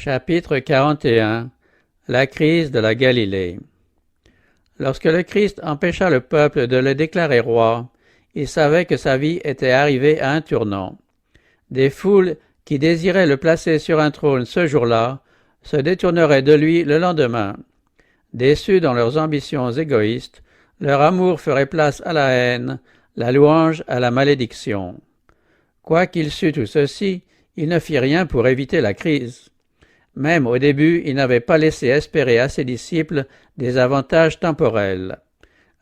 Chapitre 41. La crise de la Galilée. Lorsque le Christ empêcha le peuple de le déclarer roi, il savait que sa vie était arrivée à un tournant. Des foules qui désiraient le placer sur un trône ce jour-là se détourneraient de lui le lendemain. Déçus dans leurs ambitions égoïstes, leur amour ferait place à la haine, la louange à la malédiction. Quoiqu'il sût tout ceci, il ne fit rien pour éviter la crise. Même au début, il n'avait pas laissé espérer à ses disciples des avantages temporels.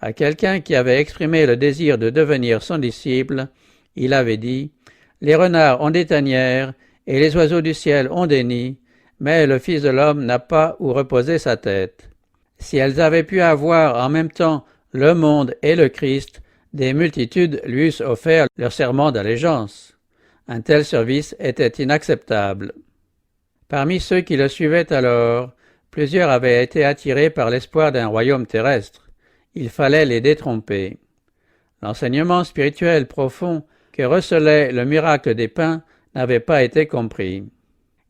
À quelqu'un qui avait exprimé le désir de devenir son disciple, il avait dit « Les renards ont des tanières et les oiseaux du ciel ont des nids, mais le Fils de l'homme n'a pas où reposer sa tête. » Si elles avaient pu avoir en même temps le monde et le Christ, des multitudes lui eussent offert leur serment d'allégeance. Un tel service était inacceptable. Parmi ceux qui le suivaient alors, plusieurs avaient été attirés par l'espoir d'un royaume terrestre. Il fallait les détromper. L'enseignement spirituel profond que recelait le miracle des pains n'avait pas été compris.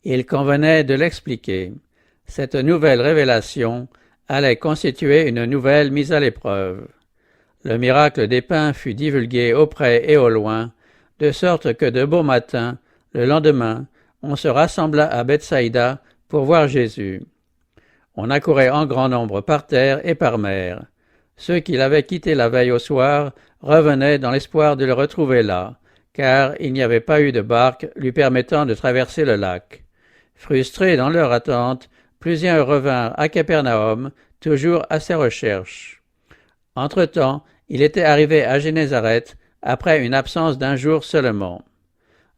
Il convenait de l'expliquer. Cette nouvelle révélation allait constituer une nouvelle mise à l'épreuve. Le miracle des pains fut divulgué au près et au loin, de sorte que de beau matin, le lendemain, on se rassembla à Bethsaïda pour voir Jésus. On accourait en grand nombre par terre et par mer. Ceux qui l'avaient quitté la veille au soir revenaient dans l'espoir de le retrouver là, car il n'y avait pas eu de barque lui permettant de traverser le lac. Frustrés dans leur attente, plusieurs revinrent à Capernaum, toujours à ses recherches. Entre-temps, il était arrivé à Génézareth, après une absence d'un jour seulement.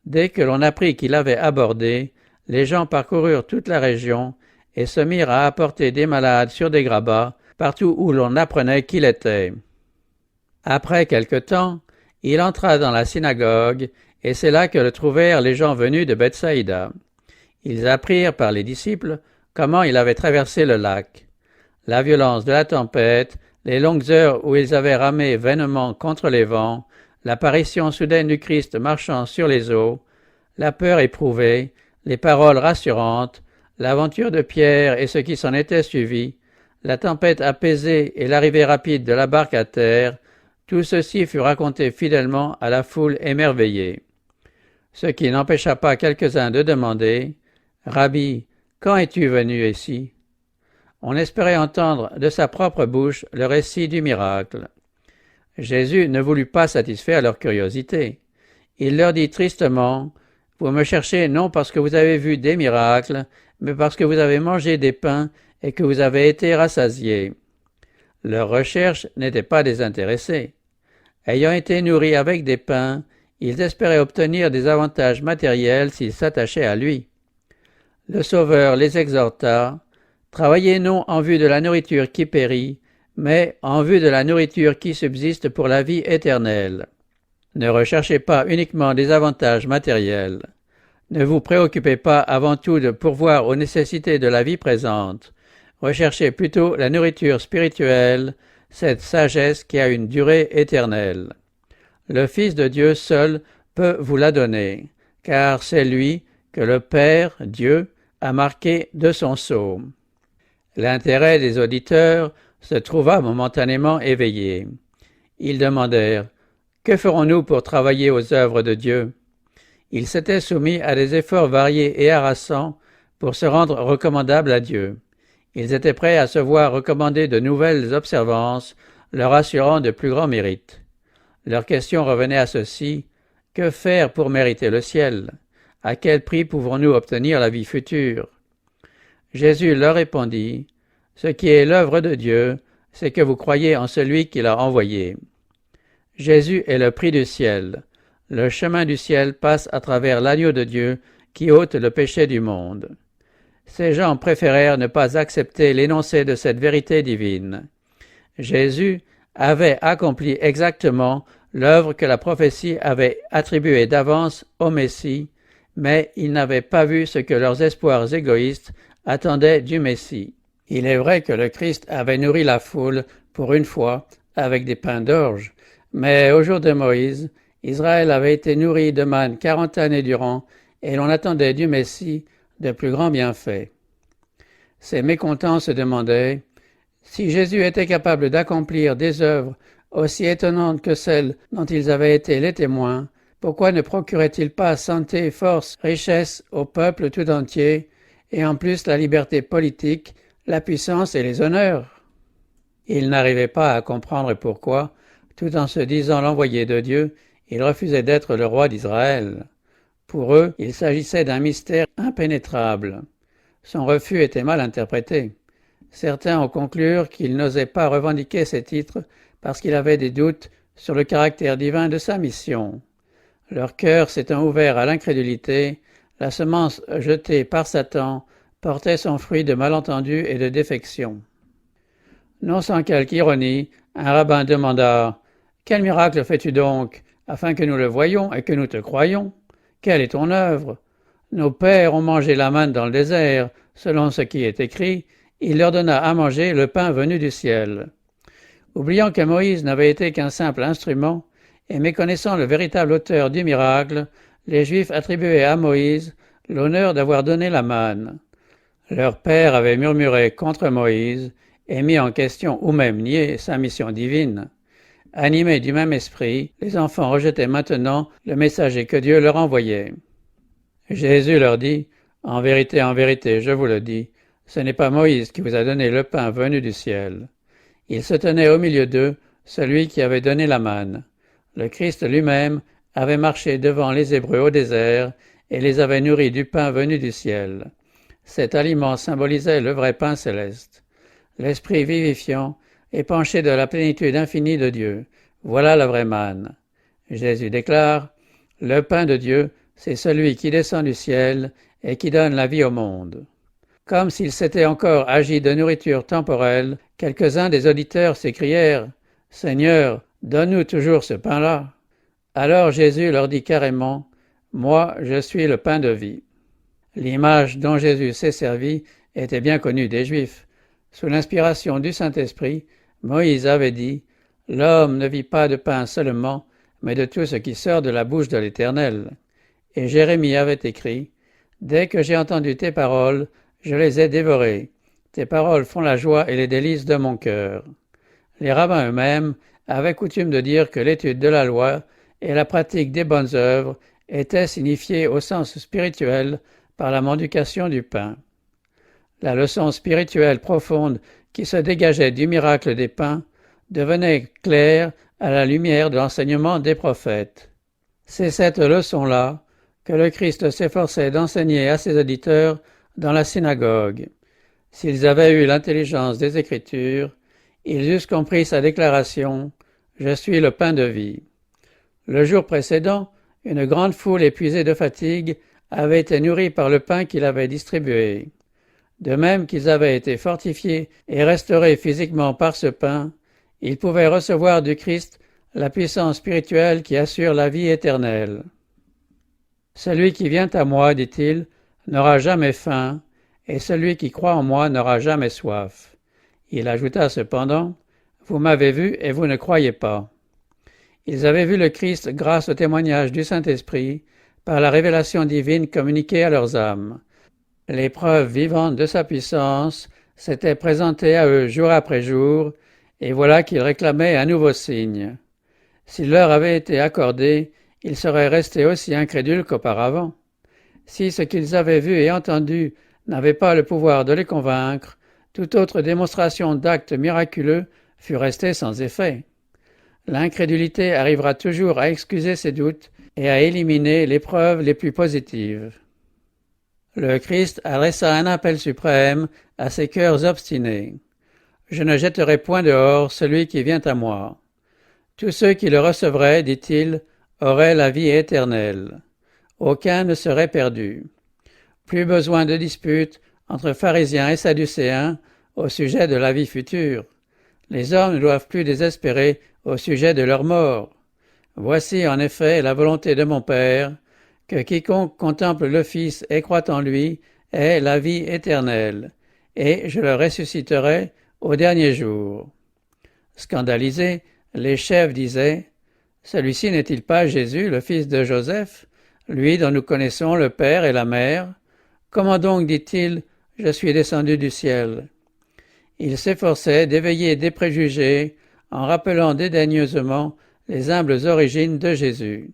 Dès que l'on apprit qu'il avait abordé, les gens parcoururent toute la région et se mirent à apporter des malades sur des grabats, partout où l'on apprenait qu'il était. Après quelque temps, il entra dans la synagogue, et c'est là que le trouvèrent les gens venus de Bethsaïda. Ils apprirent par les disciples comment il avait traversé le lac. La violence de la tempête, les longues heures où ils avaient ramé vainement contre les vents, l'apparition soudaine du Christ marchant sur les eaux, la peur éprouvée, les paroles rassurantes, l'aventure de Pierre et ce qui s'en était suivi, la tempête apaisée et l'arrivée rapide de la barque à terre, tout ceci fut raconté fidèlement à la foule émerveillée. Ce qui n'empêcha pas quelques-uns de demander « Rabbi, quand es-tu venu ici ?» On espérait entendre de sa propre bouche le récit du miracle. Jésus ne voulut pas satisfaire leur curiosité. Il leur dit tristement « Vous me cherchez non parce que vous avez vu des miracles, mais parce que vous avez mangé des pains et que vous avez été rassasiés. » Leur recherche n'était pas désintéressée. Ayant été nourris avec des pains, ils espéraient obtenir des avantages matériels s'ils s'attachaient à lui. Le Sauveur les exhorta « Travaillez non en vue de la nourriture qui périt, mais en vue de la nourriture qui subsiste pour la vie éternelle. Ne recherchez pas uniquement des avantages matériels. Ne vous préoccupez pas avant tout de pourvoir aux nécessités de la vie présente. Recherchez plutôt la nourriture spirituelle, cette sagesse qui a une durée éternelle. Le Fils de Dieu seul peut vous la donner, car c'est lui que le Père, Dieu, a marqué de son sceau. » L'intérêt des auditeurs se trouva momentanément éveillé. Ils demandèrent « Que ferons-nous pour travailler aux œuvres de Dieu ?» Ils s'étaient soumis à des efforts variés et harassants pour se rendre recommandables à Dieu. Ils étaient prêts à se voir recommander de nouvelles observances, leur assurant de plus grands mérites. Leur question revenait à ceci « Que faire pour mériter le ciel? À quel prix pouvons-nous obtenir la vie future ?» Jésus leur répondit « Ce qui est l'œuvre de Dieu, c'est que vous croyez en celui qui l'a envoyé. » Jésus est le prix du ciel. Le chemin du ciel passe à travers l'agneau de Dieu qui ôte le péché du monde. Ces gens préférèrent ne pas accepter l'énoncé de cette vérité divine. Jésus avait accompli exactement l'œuvre que la prophétie avait attribuée d'avance au Messie, mais ils n'avaient pas vu ce que leurs espoirs égoïstes attendaient du Messie. Il est vrai que le Christ avait nourri la foule, pour une fois, avec des pains d'orge, mais au jour de Moïse, Israël avait été nourri de manne 40 années durant, et l'on attendait du Messie de plus grands bienfaits. Ces mécontents se demandaient si Jésus était capable d'accomplir des œuvres aussi étonnantes que celles dont ils avaient été les témoins, pourquoi ne procurait-il pas santé, force, richesse au peuple tout entier, et en plus la liberté politique, la puissance et les honneurs? Ils n'arrivaient pas à comprendre pourquoi, tout en se disant l'envoyé de Dieu, il refusait d'être le roi d'Israël. Pour eux, il s'agissait d'un mystère impénétrable. Son refus était mal interprété. Certains ont conclu qu'il n'osait pas revendiquer ces titres parce qu'il avait des doutes sur le caractère divin de sa mission. Leur cœur s'étant ouvert à l'incrédulité, la semence jetée par Satan portait son fruit de malentendus et de défection. Non sans quelque ironie, un rabbin demanda « Quel miracle fais-tu donc, afin que nous le voyions et que nous te croyions? Quelle est ton œuvre? Nos pères ont mangé la manne dans le désert, selon ce qui est écrit, il leur donna à manger le pain venu du ciel. » Oubliant que Moïse n'avait été qu'un simple instrument, et méconnaissant le véritable auteur du miracle, les Juifs attribuaient à Moïse l'honneur d'avoir donné la manne. Leur père avait murmuré contre Moïse et mis en question ou même nié sa mission divine. Animés du même esprit, les enfants rejetaient maintenant le messager que Dieu leur envoyait. Jésus leur dit « En vérité, je vous le dis, ce n'est pas Moïse qui vous a donné le pain venu du ciel. » Il se tenait au milieu d'eux, celui qui avait donné la manne. Le Christ lui-même avait marché devant les Hébreux au désert et les avait nourris du pain venu du ciel. Cet aliment symbolisait le vrai pain céleste. L'esprit vivifiant est penché de la plénitude infinie de Dieu. Voilà la vraie manne. Jésus déclare « Le pain de Dieu, c'est celui qui descend du ciel et qui donne la vie au monde. » Comme s'il s'était encore agi de nourriture temporelle, quelques-uns des auditeurs s'écrièrent « Seigneur, donne-nous toujours ce pain-là. » Alors Jésus leur dit carrément « Moi, je suis le pain de vie. » L'image dont Jésus s'est servi était bien connue des Juifs. Sous l'inspiration du Saint-Esprit, Moïse avait dit « L'homme ne vit pas de pain seulement, mais de tout ce qui sort de la bouche de l'Éternel. » Et Jérémie avait écrit « Dès que j'ai entendu tes paroles, je les ai dévorées. Tes paroles font la joie et les délices de mon cœur. » Les rabbins eux-mêmes avaient coutume de dire que l'étude de la loi et la pratique des bonnes œuvres étaient signifiées au sens spirituel par la mendication du pain. La leçon spirituelle profonde qui se dégageait du miracle des pains devenait claire à la lumière de l'enseignement des prophètes. C'est cette leçon-là que le Christ s'efforçait d'enseigner à ses auditeurs dans la synagogue. S'ils avaient eu l'intelligence des Écritures, ils eussent compris sa déclaration « Je suis le pain de vie ». Le jour précédent, une grande foule épuisée de fatigue avait été nourrie par le pain qu'il avait distribué. De même qu'ils avaient été fortifiés et restaurés physiquement par ce pain, ils pouvaient recevoir du Christ la puissance spirituelle qui assure la vie éternelle. « Celui qui vient à moi, dit-il, n'aura jamais faim, et celui qui croit en moi n'aura jamais soif. » Il ajouta cependant, « Vous m'avez vu et vous ne croyez pas. » Ils avaient vu le Christ grâce au témoignage du Saint-Esprit, par la révélation divine communiquée à leurs âmes. Les preuves vivantes de sa puissance s'étaient présentées à eux jour après jour, et voilà qu'ils réclamaient un nouveau signe. S'il leur avait été accordé, ils seraient restés aussi incrédules qu'auparavant. Si ce qu'ils avaient vu et entendu n'avait pas le pouvoir de les convaincre, toute autre démonstration d'actes miraculeux fut restée sans effet. L'incrédulité arrivera toujours à excuser ses doutes et à éliminer les preuves les plus positives. Le Christ adressa un appel suprême à ces cœurs obstinés. « Je ne jetterai point dehors celui qui vient à moi. » Tous ceux qui le recevraient, dit-il, auraient la vie éternelle. Aucun ne serait perdu. Plus besoin de disputes entre pharisiens et sadducéens au sujet de la vie future. Les hommes ne doivent plus désespérer au sujet de leur mort. Voici en effet la volonté de mon Père, que quiconque contemple le Fils et croit en lui ait la vie éternelle, et je le ressusciterai au dernier jour. Scandalisés, les chefs disaient « Celui-ci n'est-il pas Jésus, le fils de Joseph, lui dont nous connaissons le père et la mère? Comment donc dit-il « Je suis descendu du ciel » ? Il s'efforçait d'éveiller des préjugés en rappelant dédaigneusement les humbles origines de Jésus.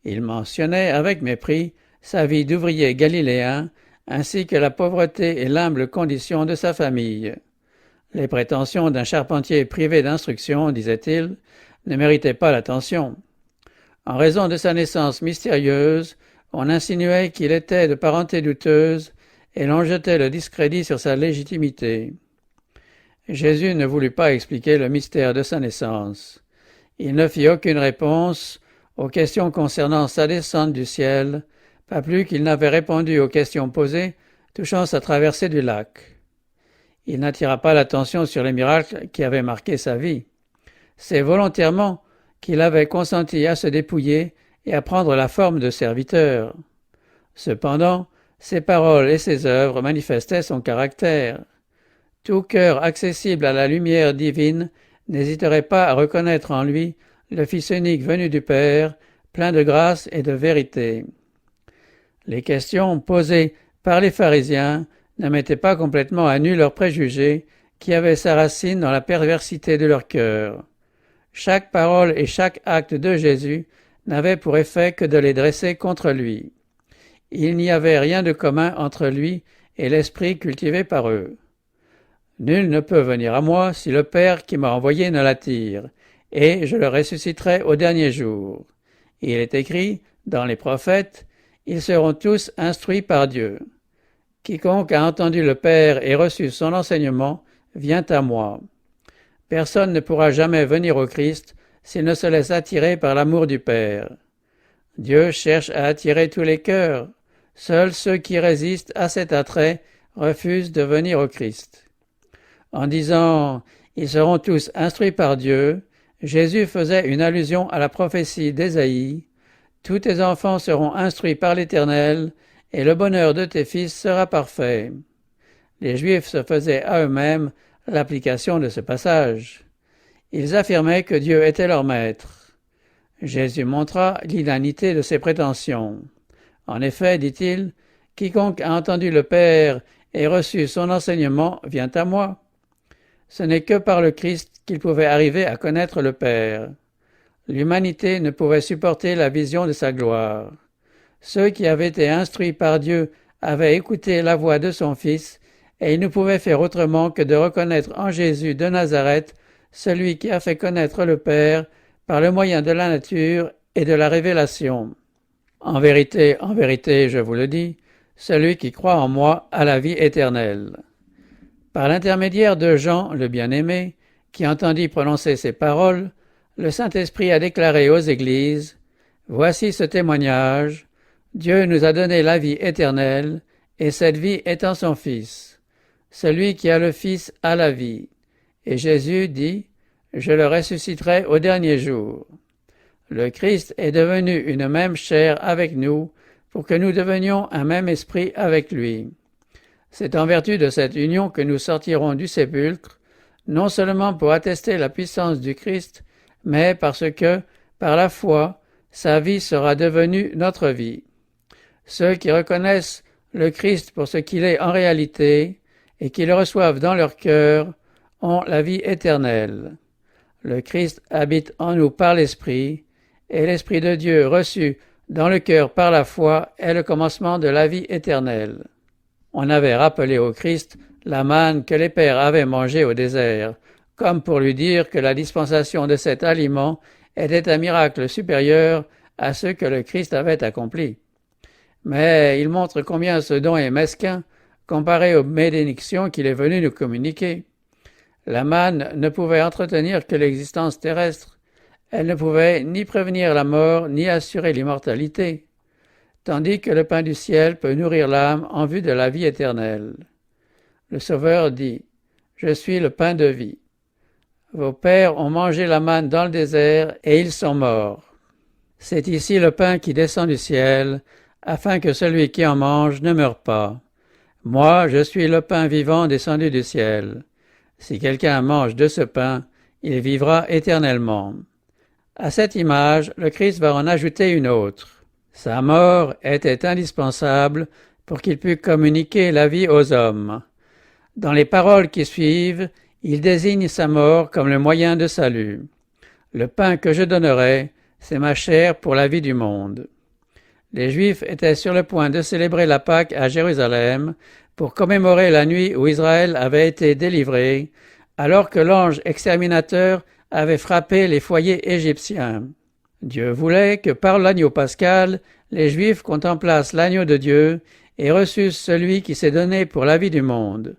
Il mentionnait avec mépris sa vie d'ouvrier galiléen ainsi que la pauvreté et l'humble condition de sa famille. Les prétentions d'un charpentier privé d'instruction, disait-il, ne méritaient pas l'attention. En raison de sa naissance mystérieuse, on insinuait qu'il était de parenté douteuse et l'on jetait le discrédit sur sa légitimité. Jésus ne voulut pas expliquer le mystère de sa naissance. Il ne fit aucune réponse aux questions concernant sa descente du ciel, pas plus qu'il n'avait répondu aux questions posées touchant sa traversée du lac. Il n'attira pas l'attention sur les miracles qui avaient marqué sa vie. C'est volontairement qu'il avait consenti à se dépouiller et à prendre la forme de serviteur. Cependant, ses paroles et ses œuvres manifestaient son caractère. Tout cœur accessible à la lumière divine n'hésiterait pas à reconnaître en lui le Fils unique venu du Père, plein de grâce et de vérité. Les questions posées par les pharisiens ne mettaient pas complètement à nu leurs préjugés qui avaient sa racine dans la perversité de leur cœur. Chaque parole et chaque acte de Jésus n'avaient pour effet que de les dresser contre lui. Il n'y avait rien de commun entre lui et l'esprit cultivé par eux. Nul ne peut venir à moi si le Père qui m'a envoyé ne l'attire, et je le ressusciterai au dernier jour. Il est écrit, dans les prophètes, ils seront tous instruits par Dieu. Quiconque a entendu le Père et reçu son enseignement vient à moi. Personne ne pourra jamais venir au Christ s'il ne se laisse attirer par l'amour du Père. Dieu cherche à attirer tous les cœurs. Seuls ceux qui résistent à cet attrait refusent de venir au Christ. En disant « Ils seront tous instruits par Dieu », Jésus faisait une allusion à la prophétie d'Ésaïe « Tous tes enfants seront instruits par l'Éternel, et le bonheur de tes fils sera parfait. » Les Juifs se faisaient à eux-mêmes l'application de ce passage. Ils affirmaient que Dieu était leur maître. Jésus montra l'inanité de ces prétentions. En effet, dit-il, « Quiconque a entendu le Père et reçu son enseignement vient à moi. » Ce n'est que par le Christ qu'il pouvait arriver à connaître le Père. L'humanité ne pouvait supporter la vision de sa gloire. Ceux qui avaient été instruits par Dieu avaient écouté la voix de son Fils, et ils ne pouvaient faire autrement que de reconnaître en Jésus de Nazareth celui qui a fait connaître le Père par le moyen de la nature et de la révélation. En vérité, je vous le dis, celui qui croit en moi a la vie éternelle. Par l'intermédiaire de Jean, le bien-aimé, qui entendit prononcer ces paroles, le Saint-Esprit a déclaré aux Églises « Voici ce témoignage, Dieu nous a donné la vie éternelle, et cette vie est en son Fils. Celui qui a le Fils a la vie. » Et Jésus dit « Je le ressusciterai au dernier jour. » Le Christ est devenu une même chair avec nous, pour que nous devenions un même esprit avec lui. C'est en vertu de cette union que nous sortirons du sépulcre, non seulement pour attester la puissance du Christ, mais parce que, par la foi, sa vie sera devenue notre vie. Ceux qui reconnaissent le Christ pour ce qu'il est en réalité et qui le reçoivent dans leur cœur ont la vie éternelle. Le Christ habite en nous par l'Esprit, et l'Esprit de Dieu reçu dans le cœur par la foi est le commencement de la vie éternelle. On avait rappelé au Christ la manne que les pères avaient mangée au désert, comme pour lui dire que la dispensation de cet aliment était un miracle supérieur à ce que le Christ avait accompli. Mais il montre combien ce don est mesquin comparé aux bénédictions qu'il est venu nous communiquer. La manne ne pouvait entretenir que l'existence terrestre. Elle ne pouvait ni prévenir la mort, ni assurer l'immortalité, tandis que le pain du ciel peut nourrir l'âme en vue de la vie éternelle. Le Sauveur dit « Je suis le pain de vie. Vos pères ont mangé la manne dans le désert et ils sont morts. C'est ici le pain qui descend du ciel, afin que celui qui en mange ne meure pas. Moi, je suis le pain vivant descendu du ciel. Si quelqu'un mange de ce pain, il vivra éternellement. » À cette image, le Christ va en ajouter une autre. Sa mort était indispensable pour qu'il pût communiquer la vie aux hommes. Dans les paroles qui suivent, il désigne sa mort comme le moyen de salut. Le pain que je donnerai, c'est ma chair pour la vie du monde. Les Juifs étaient sur le point de célébrer la Pâque à Jérusalem pour commémorer la nuit où Israël avait été délivré, alors que l'ange exterminateur avait frappé les foyers égyptiens. Dieu voulait que par l'agneau pascal, les Juifs contemplassent l'agneau de Dieu et reçussent celui qui s'est donné pour la vie du monde.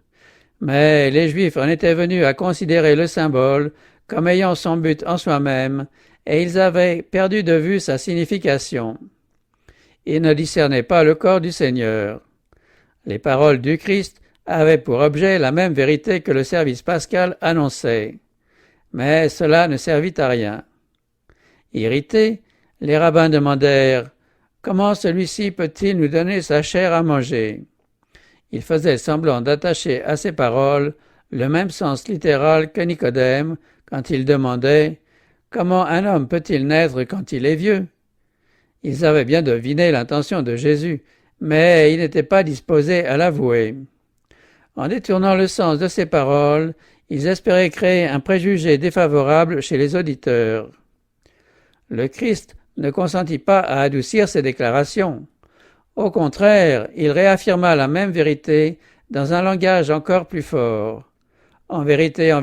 Mais les Juifs en étaient venus à considérer le symbole comme ayant son but en soi-même, et ils avaient perdu de vue sa signification. Ils ne discernaient pas le corps du Seigneur. Les paroles du Christ avaient pour objet la même vérité que le service pascal annonçait. Mais cela ne servit à rien. Irrités, les rabbins demandèrent « Comment celui-ci peut-il nous donner sa chair à manger ?» Ils faisaient semblant d'attacher à ces paroles le même sens littéral que Nicodème quand il demandait « Comment un homme peut-il naître quand il est vieux ?» Ils avaient bien deviné l'intention de Jésus, mais ils n'étaient pas disposés à l'avouer. En détournant le sens de ces paroles, ils espéraient créer un préjugé défavorable chez les auditeurs. Le Christ ne consentit pas à adoucir ces déclarations. Au contraire, il réaffirma la même vérité dans un langage encore plus fort. En vérité,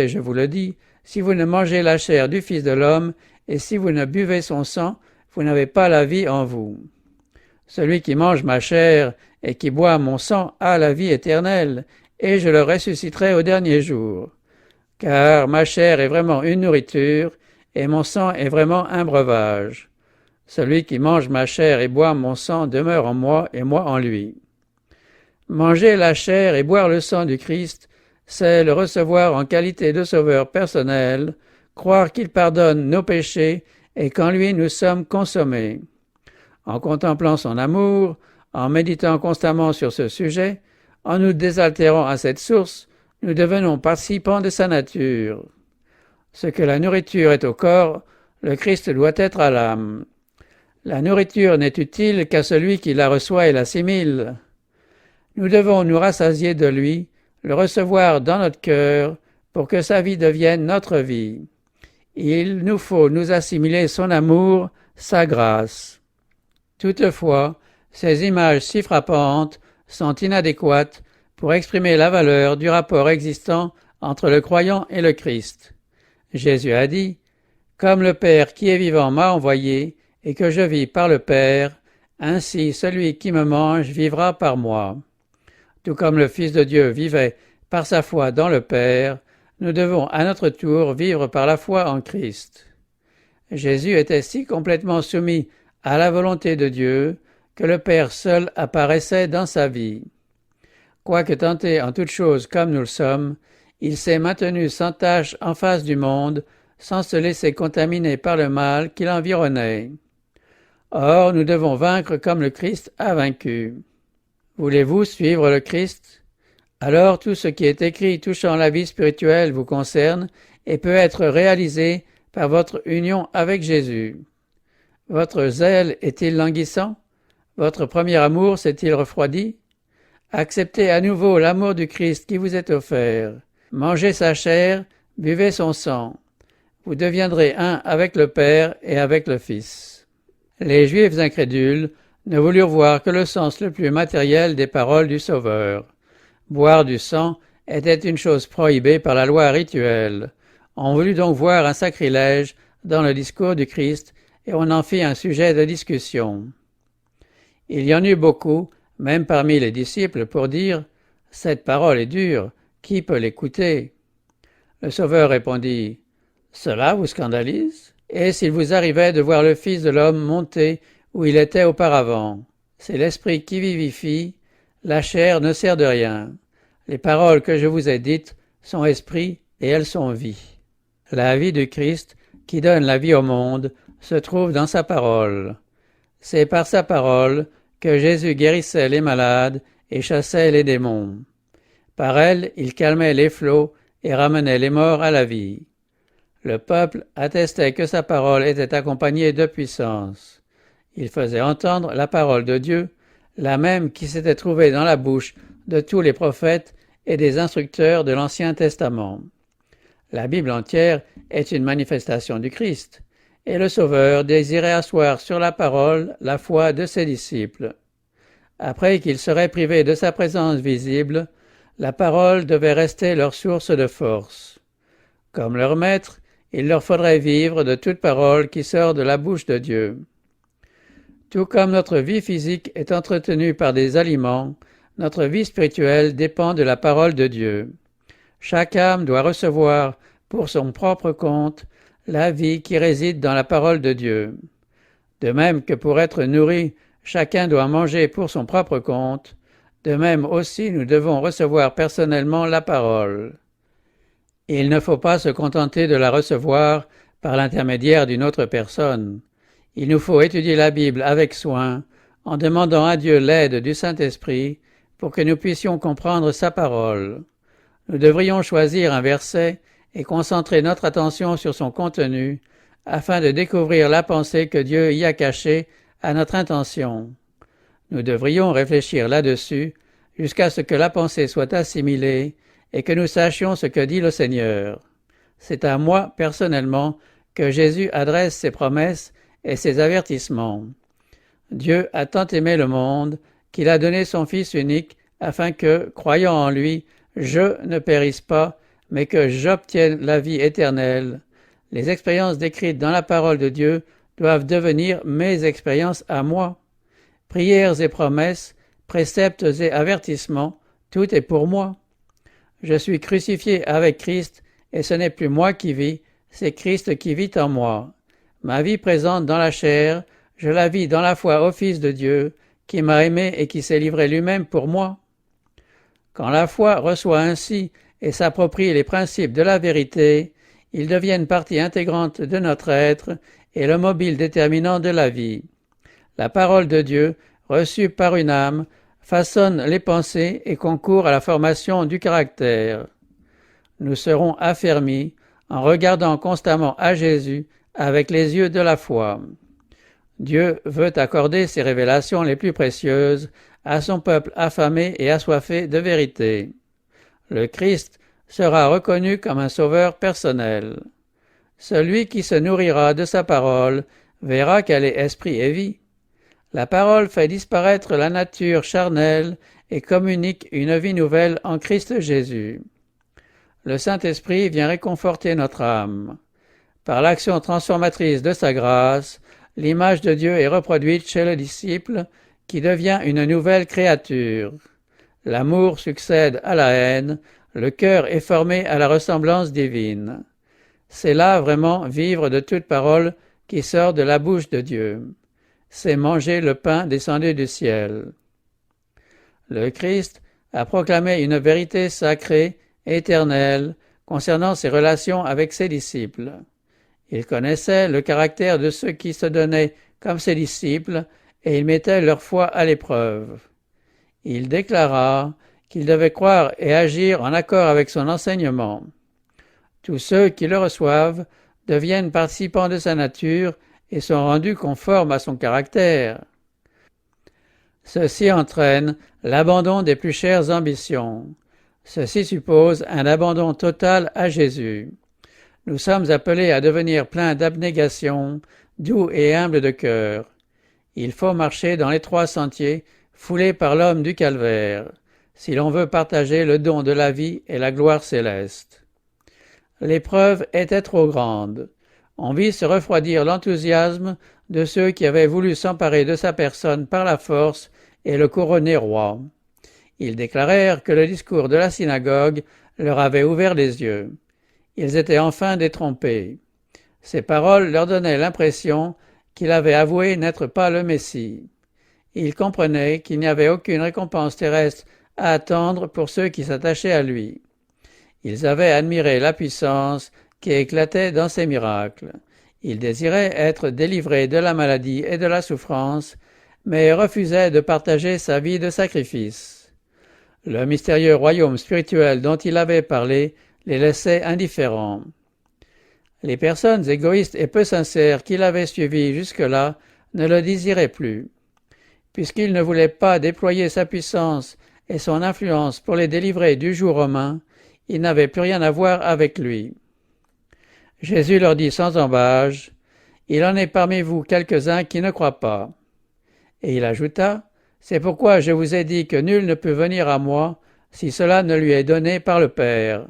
je vous le dis, si vous ne mangez la chair du Fils de l'homme et si vous ne buvez son sang, vous n'avez pas la vie en vous. Celui qui mange ma chair et qui boit mon sang a la vie éternelle, et je le ressusciterai au dernier jour. Car ma chair est vraiment une nourriture, et mon sang est vraiment un breuvage. Celui qui mange ma chair et boit mon sang demeure en moi et moi en lui. Manger la chair et boire le sang du Christ, c'est le recevoir en qualité de sauveur personnel, croire qu'il pardonne nos péchés et qu'en lui nous sommes consommés. En contemplant son amour, en méditant constamment sur ce sujet, en nous désaltérant à cette source, nous devenons participants de sa nature. Ce que la nourriture est au corps, le Christ doit être à l'âme. La nourriture n'est utile qu'à celui qui la reçoit et l'assimile. Nous devons nous rassasier de lui, le recevoir dans notre cœur, pour que sa vie devienne notre vie. Il nous faut nous assimiler son amour, sa grâce. Toutefois, ces images si frappantes sont inadéquates pour exprimer la valeur du rapport existant entre le croyant et le Christ. Jésus a dit « Comme le Père qui est vivant m'a envoyé, et que je vis par le Père, ainsi celui qui me mange vivra par moi. » Tout comme le Fils de Dieu vivait par sa foi dans le Père, nous devons à notre tour vivre par la foi en Christ. Jésus était si complètement soumis à la volonté de Dieu que le Père seul apparaissait dans sa vie. Quoique tenté en toutes choses comme nous le sommes, il s'est maintenu sans tache en face du monde, sans se laisser contaminer par le mal qui l'environnait. Or, nous devons vaincre comme le Christ a vaincu. Voulez-vous suivre le Christ? Alors tout ce qui est écrit touchant la vie spirituelle vous concerne et peut être réalisé par votre union avec Jésus. Votre zèle est-il languissant? Votre premier amour s'est-il refroidi? Acceptez à nouveau l'amour du Christ qui vous est offert. Mangez sa chair, buvez son sang. Vous deviendrez un avec le Père et avec le Fils. Les Juifs incrédules ne voulurent voir que le sens le plus matériel des paroles du Sauveur. Boire du sang était une chose prohibée par la loi rituelle. On voulut donc voir un sacrilège dans le discours du Christ et on en fit un sujet de discussion. Il y en eut beaucoup, même parmi les disciples, pour dire « Cette parole est dure, qui peut l'écouter ?» Le Sauveur répondit « Cela vous scandalise? Et s'il vous arrivait de voir le Fils de l'homme monter où il était auparavant? C'est l'Esprit qui vivifie, la chair ne sert de rien. Les paroles que je vous ai dites sont esprit et elles sont vie. » La vie du Christ, qui donne la vie au monde, se trouve dans sa parole. C'est par sa parole que Jésus guérissait les malades et chassait les démons. Par elle, il calmait les flots et ramenait les morts à la vie. Le peuple attestait que sa parole était accompagnée de puissance. Il faisait entendre la parole de Dieu, la même qui s'était trouvée dans la bouche de tous les prophètes et des instructeurs de l'Ancien Testament. La Bible entière est une manifestation du Christ, et le Sauveur désirait asseoir sur la parole la foi de ses disciples. Après qu'ils seraient privés de sa présence visible, la parole devait rester leur source de force. Comme leur maître, il leur faudrait vivre de toute parole qui sort de la bouche de Dieu. Tout comme notre vie physique est entretenue par des aliments, notre vie spirituelle dépend de la parole de Dieu. Chaque âme doit recevoir, pour son propre compte, la vie qui réside dans la parole de Dieu. De même que pour être nourri, chacun doit manger pour son propre compte, de même aussi nous devons recevoir personnellement la parole. Il ne faut pas se contenter de la recevoir par l'intermédiaire d'une autre personne. Il nous faut étudier la Bible avec soin, en demandant à Dieu l'aide du Saint-Esprit pour que nous puissions comprendre sa parole. Nous devrions choisir un verset et concentrer notre attention sur son contenu, afin de découvrir la pensée que Dieu y a cachée à notre intention. Nous devrions réfléchir là-dessus jusqu'à ce que la pensée soit assimilée et que nous sachions ce que dit le Seigneur. C'est à moi, personnellement, que Jésus adresse ses promesses et ses avertissements. Dieu a tant aimé le monde qu'il a donné son Fils unique afin que, croyant en lui, je ne périsse pas, mais que j'obtienne la vie éternelle. Les expériences décrites dans la parole de Dieu doivent devenir mes expériences à moi. Prières et promesses, préceptes et avertissements, tout est pour moi. Je suis crucifié avec Christ, et ce n'est plus moi qui vis, c'est Christ qui vit en moi. Ma vie présente dans la chair, je la vis dans la foi au Fils de Dieu, qui m'a aimé et qui s'est livré lui-même pour moi. Quand la foi reçoit ainsi et s'approprie les principes de la vérité, ils deviennent partie intégrante de notre être et le mobile déterminant de la vie. La parole de Dieu, reçue par une âme, façonne les pensées et concourt à la formation du caractère. Nous serons affermis en regardant constamment à Jésus avec les yeux de la foi. Dieu veut accorder ses révélations les plus précieuses à son peuple affamé et assoiffé de vérité. Le Christ sera reconnu comme un sauveur personnel. Celui qui se nourrira de sa parole verra qu'elle est esprit et vie. La parole fait disparaître la nature charnelle et communique une vie nouvelle en Christ Jésus. Le Saint-Esprit vient réconforter notre âme. Par l'action transformatrice de sa grâce, l'image de Dieu est reproduite chez le disciple qui devient une nouvelle créature. L'amour succède à la haine, le cœur est formé à la ressemblance divine. C'est là vraiment vivre de toute parole qui sort de la bouche de Dieu. C'est manger le pain descendu du ciel. Le Christ a proclamé une vérité sacrée, éternelle, concernant ses relations avec ses disciples. Il connaissait le caractère de ceux qui se donnaient comme ses disciples et il mettait leur foi à l'épreuve. Il déclara qu'ils devaient croire et agir en accord avec son enseignement. Tous ceux qui le reçoivent deviennent participants de sa nature et sont rendus conformes à son caractère. Ceci entraîne l'abandon des plus chères ambitions. Ceci suppose un abandon total à Jésus. Nous sommes appelés à devenir pleins d'abnégation, doux et humbles de cœur. Il faut marcher dans l'étroit sentier foulé par l'homme du calvaire, si l'on veut partager le don de la vie et la gloire céleste. L'épreuve était trop grande. On vit se refroidir l'enthousiasme de ceux qui avaient voulu s'emparer de sa personne par la force et le couronner roi. Ils déclarèrent que le discours de la synagogue leur avait ouvert les yeux. Ils étaient enfin détrompés. Ces paroles leur donnaient l'impression qu'il avait avoué n'être pas le Messie. Ils comprenaient qu'il n'y avait aucune récompense terrestre à attendre pour ceux qui s'attachaient à lui. Ils avaient admiré la puissance qui éclatait dans ses miracles. Ils désiraient être délivrés de la maladie et de la souffrance, mais refusaient de partager sa vie de sacrifice. Le mystérieux royaume spirituel dont il avait parlé les laissait indifférents. Les personnes égoïstes et peu sincères qu'il avait suivies jusque-là ne le désiraient plus. Puisqu'il ne voulait pas déployer sa puissance et son influence pour les délivrer du joug romain, ils n'avaient plus rien à voir avec lui. Jésus leur dit sans ambages, « Il en est parmi vous quelques-uns qui ne croient pas. » Et il ajouta, « C'est pourquoi je vous ai dit que nul ne peut venir à moi si cela ne lui est donné par le Père. »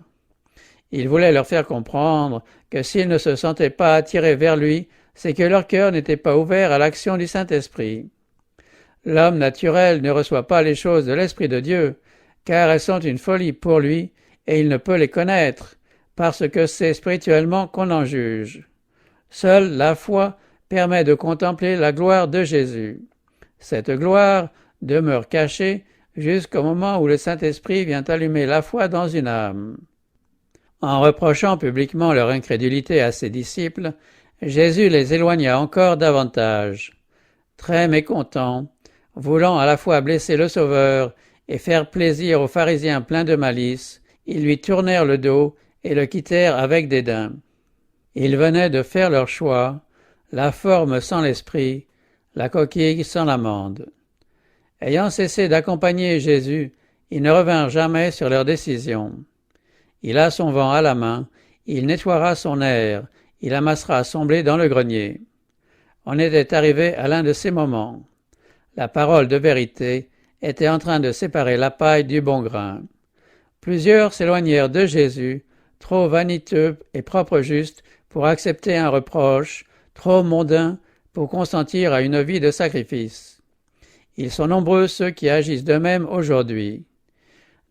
Il voulait leur faire comprendre que s'ils ne se sentaient pas attirés vers lui, c'est que leur cœur n'était pas ouvert à l'action du Saint-Esprit. L'homme naturel ne reçoit pas les choses de l'Esprit de Dieu, car elles sont une folie pour lui, et il ne peut les connaître, parce que c'est spirituellement qu'on en juge. Seule la foi permet de contempler la gloire de Jésus. Cette gloire demeure cachée jusqu'au moment où le Saint-Esprit vient allumer la foi dans une âme. En reprochant publiquement leur incrédulité à ses disciples, Jésus les éloigna encore davantage. Très mécontent, voulant à la fois blesser le Sauveur et faire plaisir aux pharisiens pleins de malice, ils lui tournèrent le dos et le quittèrent avec dédain. Ils venaient de faire leur choix, la forme sans l'esprit, la coquille sans l'amande. Ayant cessé d'accompagner Jésus, ils ne revinrent jamais sur leur décision. Il a son vent à la main, il nettoiera son air, il amassera son blé dans le grenier. On était arrivé à l'un de ces moments. La parole de vérité était en train de séparer la paille du bon grain. Plusieurs s'éloignèrent de Jésus, trop vaniteux et propre juste pour accepter un reproche, trop mondains pour consentir à une vie de sacrifice. Ils sont nombreux ceux qui agissent de même aujourd'hui.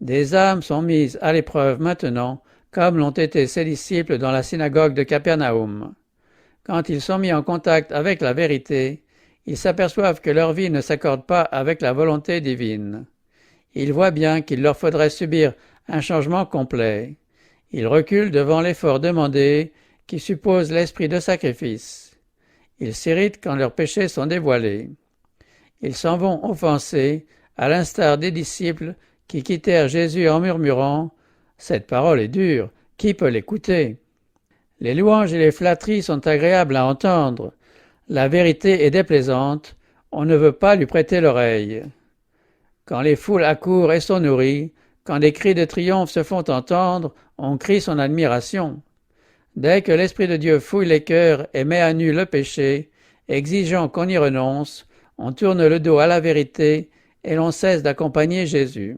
Des âmes sont mises à l'épreuve maintenant, comme l'ont été ses disciples dans la synagogue de Capernaum. Quand ils sont mis en contact avec la vérité, ils s'aperçoivent que leur vie ne s'accorde pas avec la volonté divine. Ils voient bien qu'il leur faudrait subir un changement complet. Ils reculent devant l'effort demandé qui suppose l'esprit de sacrifice. Ils s'irritent quand leurs péchés sont dévoilés. Ils s'en vont offensés, à l'instar des disciples qui quittèrent Jésus en murmurant « Cette parole est dure, qui peut l'écouter ?» Les louanges et les flatteries sont agréables à entendre. La vérité est déplaisante, on ne veut pas lui prêter l'oreille. Quand les foules accourent et sont nourries, quand des cris de triomphe se font entendre, on crie son admiration. Dès que l'Esprit de Dieu fouille les cœurs et met à nu le péché, exigeant qu'on y renonce, on tourne le dos à la vérité et l'on cesse d'accompagner Jésus.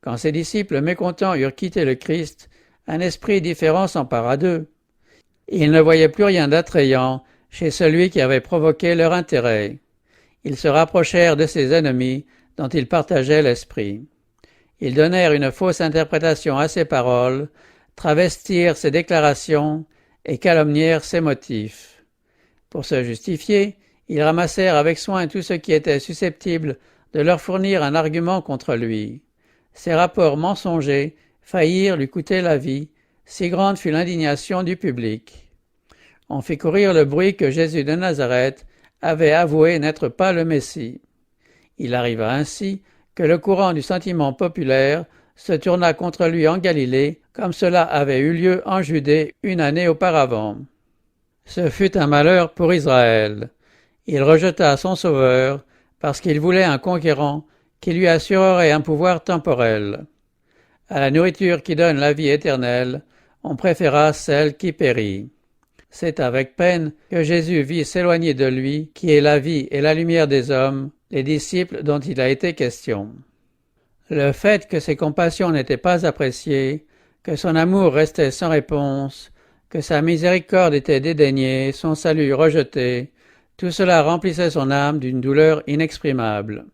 Quand ses disciples mécontents eurent quitté le Christ, un esprit différent s'empara d'eux. Ils ne voyaient plus rien d'attrayant chez celui qui avait provoqué leur intérêt. Ils se rapprochèrent de ses ennemis dont ils partageaient l'esprit. Ils donnèrent une fausse interprétation à ses paroles, travestirent ses déclarations et calomnièrent ses motifs. Pour se justifier, ils ramassèrent avec soin tout ce qui était susceptible de leur fournir un argument contre lui. Ces rapports mensongers faillirent lui coûter la vie, si grande fut l'indignation du public. On fit courir le bruit que Jésus de Nazareth avait avoué n'être pas le Messie. Il arriva ainsi que le courant du sentiment populaire se tourna contre lui en Galilée, comme cela avait eu lieu en Judée une année auparavant. Ce fut un malheur pour Israël. Il rejeta son Sauveur parce qu'il voulait un conquérant qui lui assurerait un pouvoir temporel. À la nourriture qui donne la vie éternelle, on préféra celle qui périt. C'est avec peine que Jésus vit s'éloigner de lui, qui est la vie et la lumière des hommes, les disciples dont il a été question. Le fait que ses compassions n'étaient pas appréciées, que son amour restait sans réponse, que sa miséricorde était dédaignée, son salut rejeté, tout cela remplissait son âme d'une douleur inexprimable.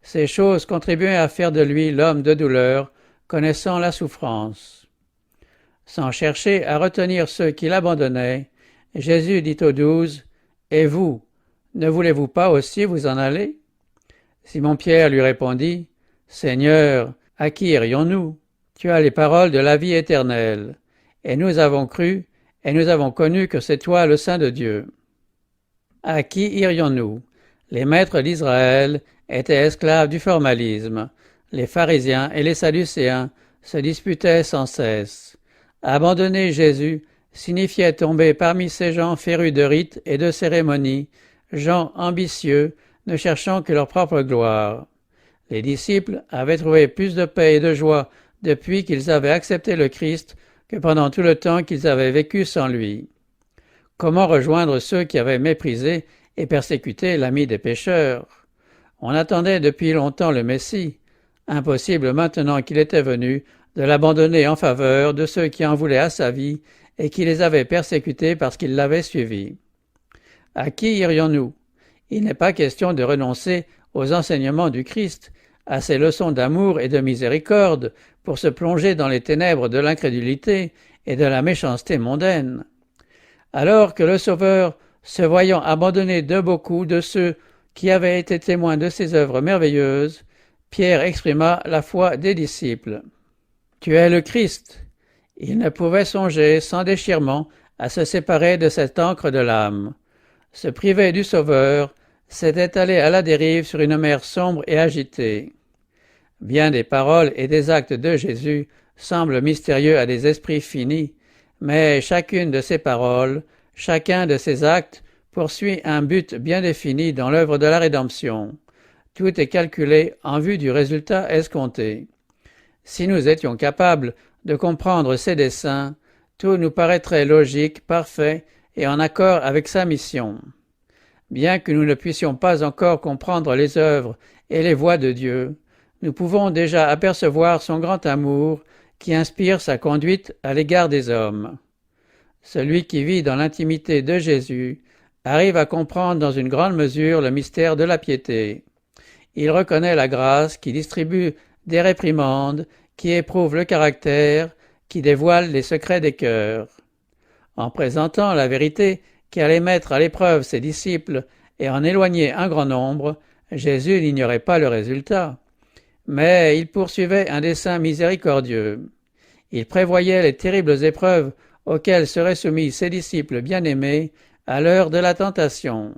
Ces choses contribuaient à faire de lui l'homme de douleur, connaissant la souffrance. Sans chercher à retenir ceux qui l'abandonnaient, Jésus dit aux 12, « Et vous, ne voulez-vous pas aussi vous en aller ?» Simon-Pierre lui répondit, « Seigneur, à qui irions-nous? Tu as les paroles de la vie éternelle. Et nous avons cru, et nous avons connu que c'est toi le Saint de Dieu. » À qui irions-nous? Les maîtres d'Israël étaient esclaves du formalisme. Les pharisiens et les sadducéens se disputaient sans cesse. Abandonner Jésus signifiait tomber parmi ces gens férus de rites et de cérémonies, gens ambitieux, ne cherchant que leur propre gloire. Les disciples avaient trouvé plus de paix et de joie depuis qu'ils avaient accepté le Christ que pendant tout le temps qu'ils avaient vécu sans lui. Comment rejoindre ceux qui avaient méprisé et persécuté l'ami des pécheurs? On attendait depuis longtemps le Messie. Impossible maintenant qu'il était venu de l'abandonner en faveur de ceux qui en voulaient à sa vie et qui les avaient persécutés parce qu'ils l'avaient suivi. À qui irions-nous? Il n'est pas question de renoncer aux enseignements du Christ, à ses leçons d'amour et de miséricorde, pour se plonger dans les ténèbres de l'incrédulité et de la méchanceté mondaine. Alors que le Sauveur, se voyant abandonné de beaucoup de ceux qui avaient été témoins de ses œuvres merveilleuses, Pierre exprima la foi des disciples. « Tu es le Christ !» Il ne pouvait songer sans déchirement à se séparer de cette encre de l'âme. Se priver du Sauveur, c'était aller à la dérive sur une mer sombre et agitée. Bien des paroles et des actes de Jésus semblent mystérieux à des esprits finis, mais chacune de ces paroles, chacun de ces actes poursuit un but bien défini dans l'œuvre de la rédemption. Tout est calculé en vue du résultat escompté. Si nous étions capables de comprendre ses desseins, tout nous paraîtrait logique, parfait et en accord avec sa mission. Bien que nous ne puissions pas encore comprendre les œuvres et les voies de Dieu, nous pouvons déjà apercevoir son grand amour qui inspire sa conduite à l'égard des hommes. Celui qui vit dans l'intimité de Jésus arrive à comprendre dans une grande mesure le mystère de la piété. Il reconnaît la grâce qui distribue des réprimandes, qui éprouve le caractère, qui dévoile les secrets des cœurs. En présentant la vérité qui allait mettre à l'épreuve ses disciples et en éloigner un grand nombre, Jésus n'ignorait pas le résultat. Mais il poursuivait un dessein miséricordieux. Il prévoyait les terribles épreuves auxquelles seraient soumis ses disciples bien-aimés à l'heure de la tentation.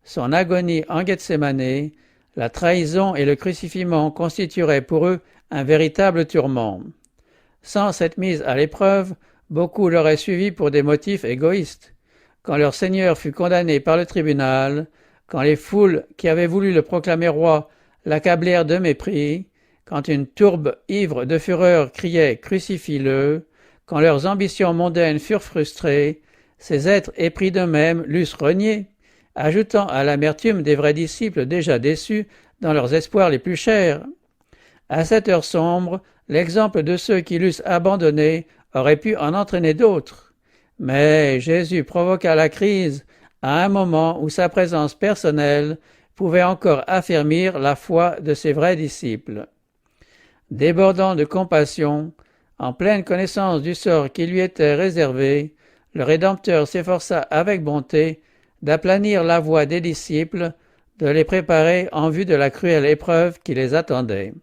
Son agonie en Gethsémanée, la trahison et le crucifixion constitueraient pour eux un véritable tourment. Sans cette mise à l'épreuve, beaucoup l'auraient suivi pour des motifs égoïstes. Quand leur Seigneur fut condamné par le tribunal, quand les foules qui avaient voulu le proclamer roi l'accablèrent de mépris, quand une tourbe ivre de fureur criait « Crucifie-le », quand leurs ambitions mondaines furent frustrées, ces êtres épris d'eux-mêmes l'eussent renié, ajoutant à l'amertume des vrais disciples déjà déçus dans leurs espoirs les plus chers. À cette heure sombre, l'exemple de ceux qui l'eussent abandonné aurait pu en entraîner d'autres. Mais Jésus provoqua la crise à un moment où sa présence personnelle pouvait encore affermir la foi de ses vrais disciples. Débordant de compassion, en pleine connaissance du sort qui lui était réservé, le Rédempteur s'efforça avec bonté d'aplanir la voie des disciples, de les préparer en vue de la cruelle épreuve qui les attendait.